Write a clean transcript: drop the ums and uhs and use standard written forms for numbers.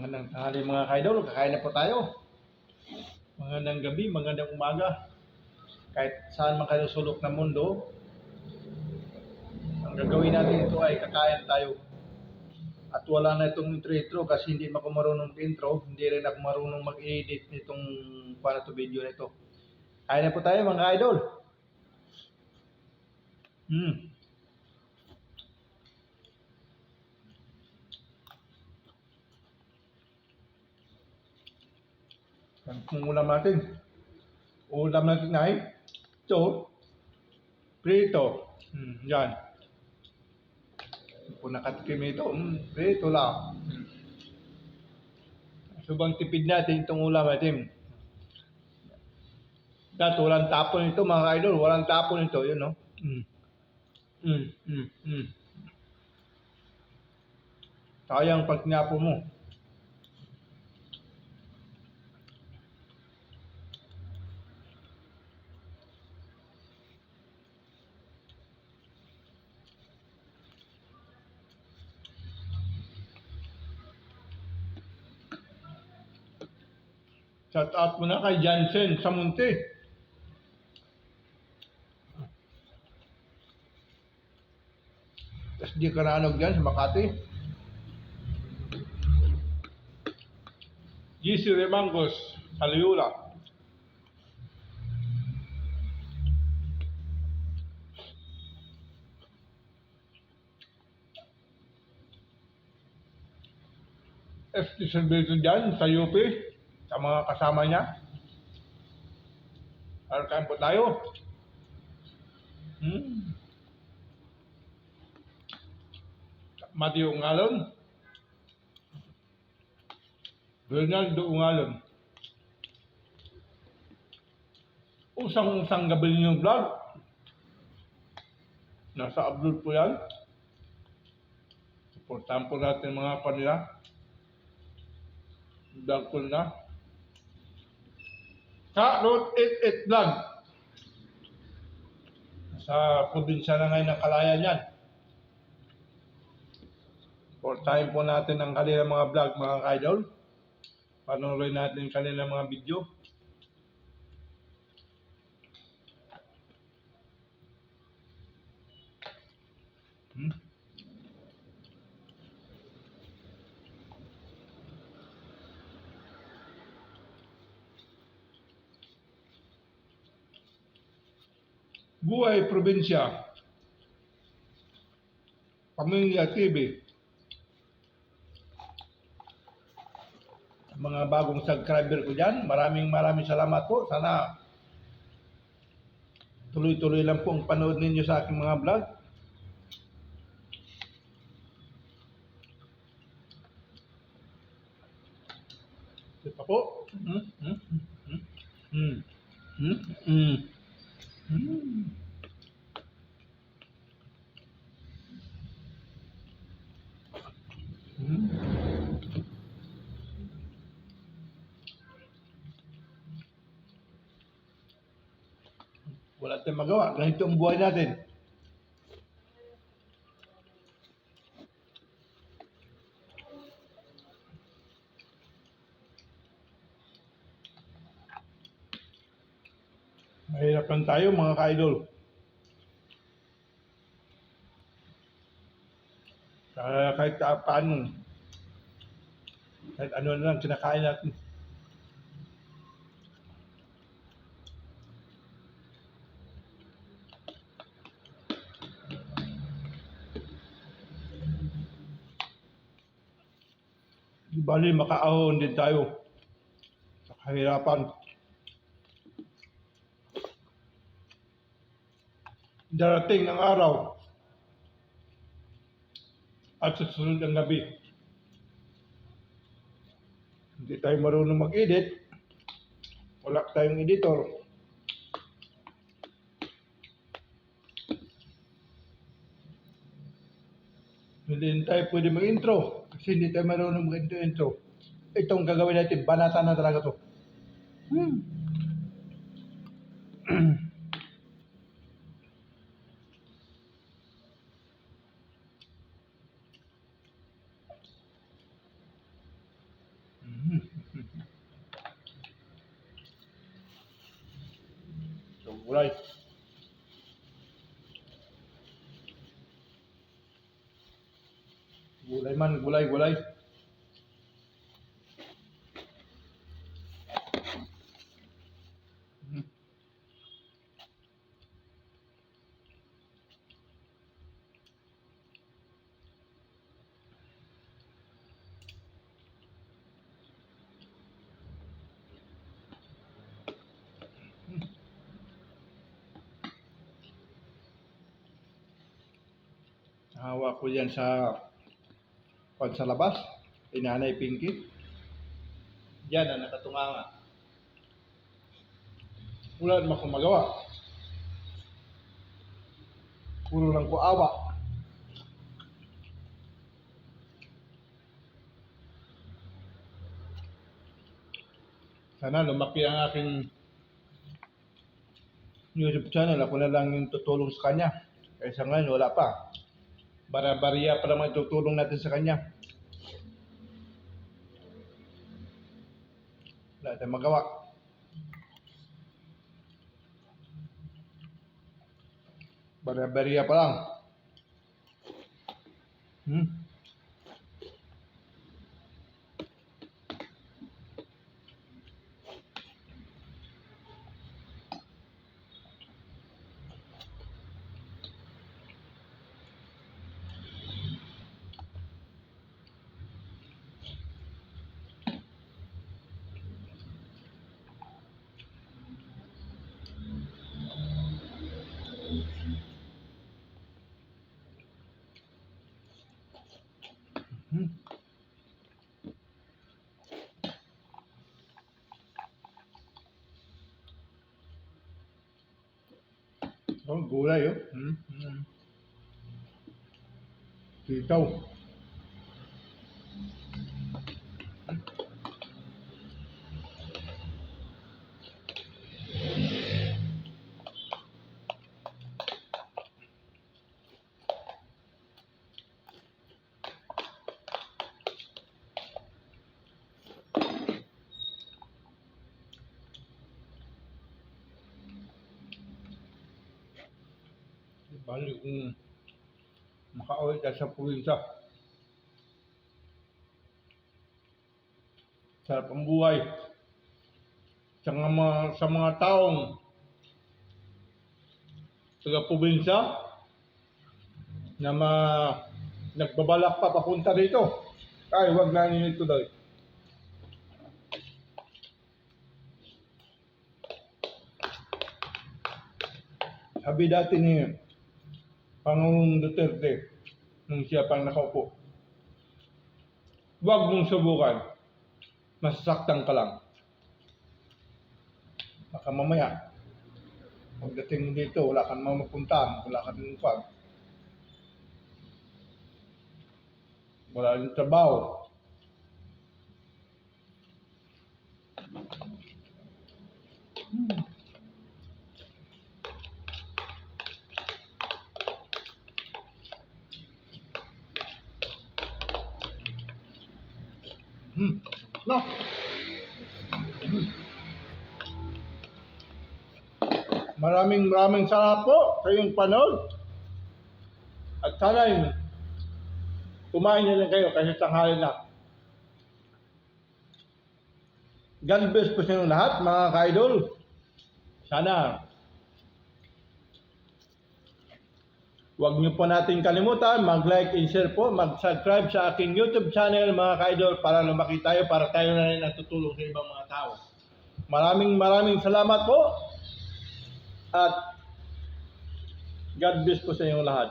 Magandang tanghali mga kaidol, kakain na po tayo. Magandang gabi, magandang umaga. Kahit saan man kayo sulok ng mundo, ang gagawin natin ito ay kakain tayo. At wala na itong intro kasi hindi ako marunong intro, hindi rin ako marunong mag-edit nitong para to video na ito. Kain na po tayo mga kaidol. Ang ulam natin. Ulam natin ay ito, prito. Yan. Kung nakatikim ito, prito lang. Subang tipid natin itong ulam natin. Dahil walang tapon ito mga idol, walang tapon ito, yun no? Sayang pag tinapo mo. Shout out mo na kay Jansen sa Munti. Tapos di ka naanog dyan sa Makati. GC Remangos, Saluyula. FT Silvito dyan sa UP, sa mga kasama niya. Kain po tayo. Mati Ungalon. Ronaldo Ungalon. Usang gabi yung vlog. Nasa upload po yan. Supportahan po natin mga kanila. Vlog ko na. Sa Road 88 Vlog. Sa probinsya na ngayon ng Kalayan yan. Supportahan po natin ang kanilang mga vlog mga idol. Panoorin natin kanilang mga video. Buhay Probinsya. Pamilya TV. Mga bagong subscriber ko dyan, maraming salamat po. Sana tuloy-tuloy lang po ang panood ninyo sa aking mga vlog. Ito pa po. Wala tayong magawa. Ganito ang buhay natin. Mahirap lang tayo mga ka-idol. Kahit paano. Kahit ano na lang kinakain natin. Di bali makaahon din tayo sa kahirapan. Darating ang araw at susunod ang gabi. Hindi tayo marunong mag-edit. Wala tayong editor. Hindi tayo pwede mag-intro kasi hindi tayo marunong mag-intro. Itong gagawin natin, banata na talaga to. Gulay. Gulay man, gulay. Hmm. Hawa ko yan sa labas. Inanay Pinky. Yan ang nakatunganga. Wala naman akong magawa. Puro lang ko awa. Sana lumaki ang aking YouTube channel. Ako na lang yung tutulong sa kanya. Kaysa ngayon, wala pa. Bara-bariya pa naman tutulong natin sa kanya. Wala tayong magawa. Bara-bariya pa lang. Oh, gulay oh. Sitaw. Bali kung makauwi ka sa probinsya. Sarap ang buhay. Sa mga taong taga-probinsya na nagbabalak pa papunta rito. Ay, wag na ninyo ituloy. Sabi dati ni Pangulong Duterte, nung siya pang nakaupo, wag mong subukan, masasaktan ka lang. Baka mamaya, pagdating mo dito, wala kang mapuntahan, wala kang lingkod. Wala rin trabaho. No. Maraming salamat po sa iyong panood. At sana kumain na lang kayo kasi tanghali na. God bless po sa inyong lahat, mga ka-idol. Sana huwag niyo po natin kalimutan mag-like and share po, mag-subscribe sa aking YouTube channel, mga ka-idol, para lumaki tayo, para tayo na rin natutulong sa ibang mga tao. Maraming salamat po at God bless po sa inyong lahat.